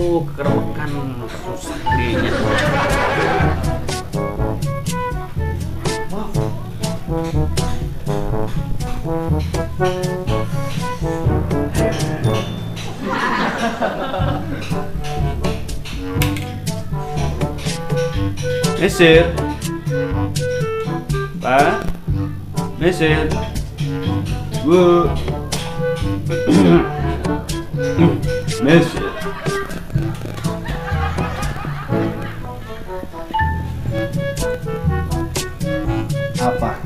Aduh, kerebekan susah dinya. Wow. Mesir, Pak, Mesir, Bu, Mesir. Apa?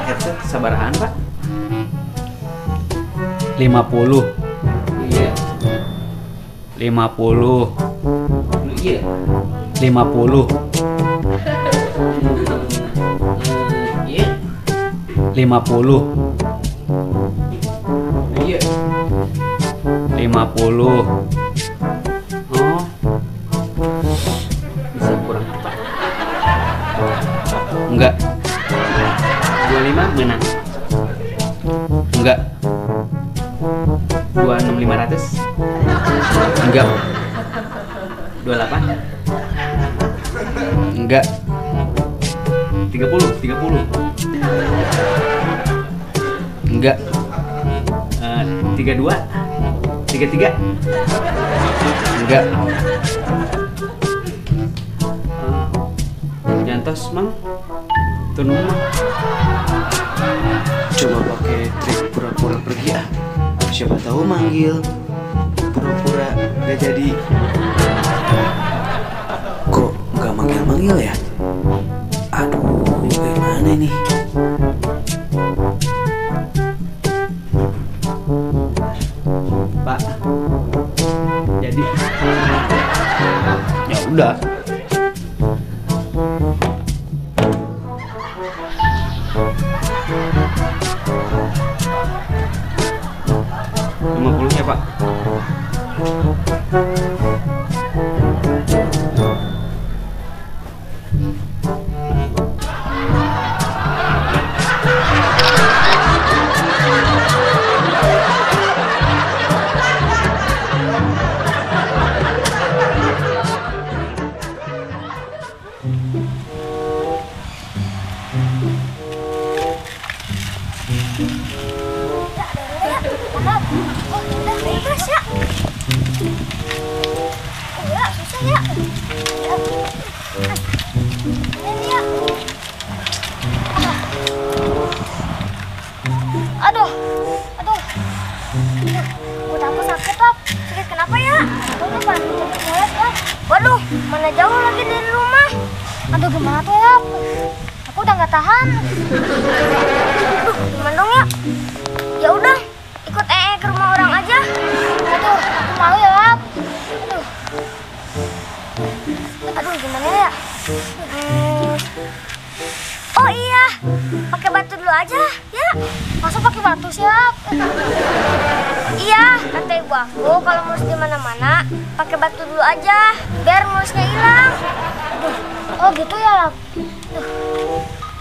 Headset sabarahan, Pak? 50. Iya. 50. Iya. 50. Iya. 50. Iya. 50. Oh. Bisa kurang apa? Enggak. 25 menang. Enggak. 26.500. Enggak. 28. Enggak. 30. Enggak. 32. 33. Enggak. Nyantos, Mang. Tunu, Mang. Coba pakai trik pura-pura pergi ah. Siapa tahu manggil. Pura-pura gak jadi. Kok gak manggil-manggil ya? Aduh, gimana nih? Pak. Jadi ya udah. Ya, Pak. Aduh, perut aku sakit, Pap. Sakit kenapa ya? Aku lupa cepet toilet, Pap. Waduh, mana jauh lagi dari rumah. Aduh, gimana tuh ya? Aku udah nggak tahan. Aduh, gimana dong ya? Ya udah, ikut ke rumah orang aja. Aduh, aku malu ya, Pap. Aduh, gimana ya? Oh iya, pakai batu dulu aja, ya. Masa pakai batu siap? Iya, kata ibu aku kalau mulus di mana-mana pakai batu dulu aja, biar mulusnya hilang. Aduh, oh gitu ya, Lap.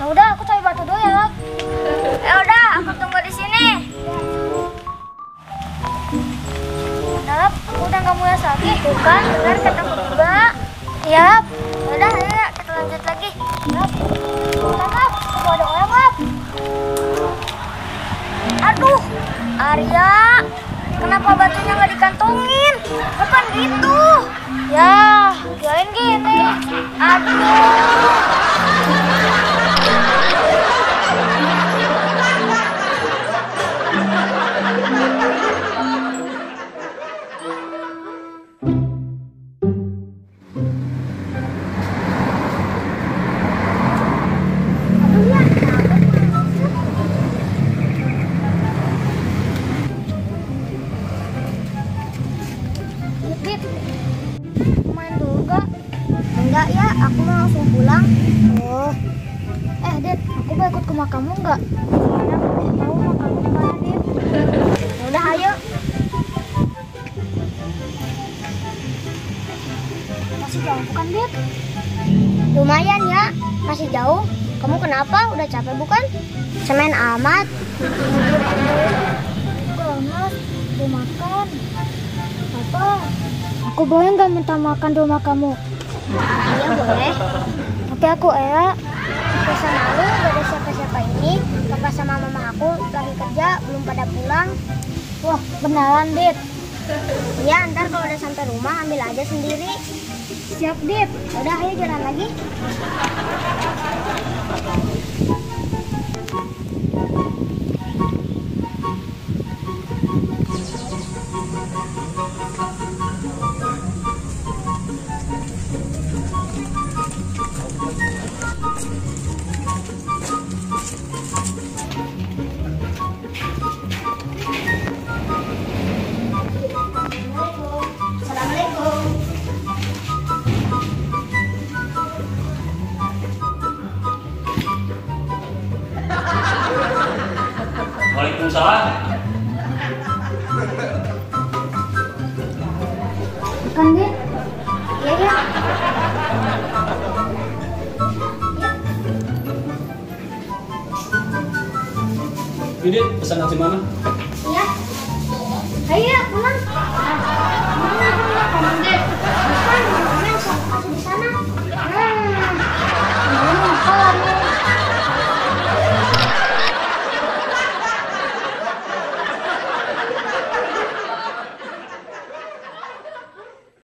Ya udah, aku cari batu dulu ya, Lap. Ya udah, aku tunggu di sini. Lap, aku udah nggak mules lagi. Bukan, benar kataku juga. Iya, udah, ayo kita lanjut lagi. Lap. Lap, aku ada orang, Lap. Aduh, Arya, kenapa batunya nggak dikantongin? Bukan gitu. Ya, kirain gini. Aduh. Main dulu gak? Enggak ya, aku mau langsung pulang. Oh, Dit, aku mau ikut ke rumah kamu nggak? Karena aku mau tahu rumah kamu di mana, Dit. Udah, ayo. Masih jauh bukan, Dit? Lumayan ya, masih jauh. Kamu kenapa? Udah capek bukan? Semen amat. Enggak, Mas. Mau makan. Papa, aku boleh nggak minta makan di rumah kamu? Iya boleh. Tapi aku Ella, pesan lalu gak ada siapa-siapa ini. Papa sama mama aku lagi kerja, belum pada pulang. Wah, beneran, Dit? Iya, ntar kalau udah sampai rumah ambil aja sendiri. Siap, Dit. Udah, ayo jalan lagi. Assalamualaikum. Waalaikumsalam. Makan, Dit. Iya, ya. Ini pesan nasi mana? Iya. Ayo,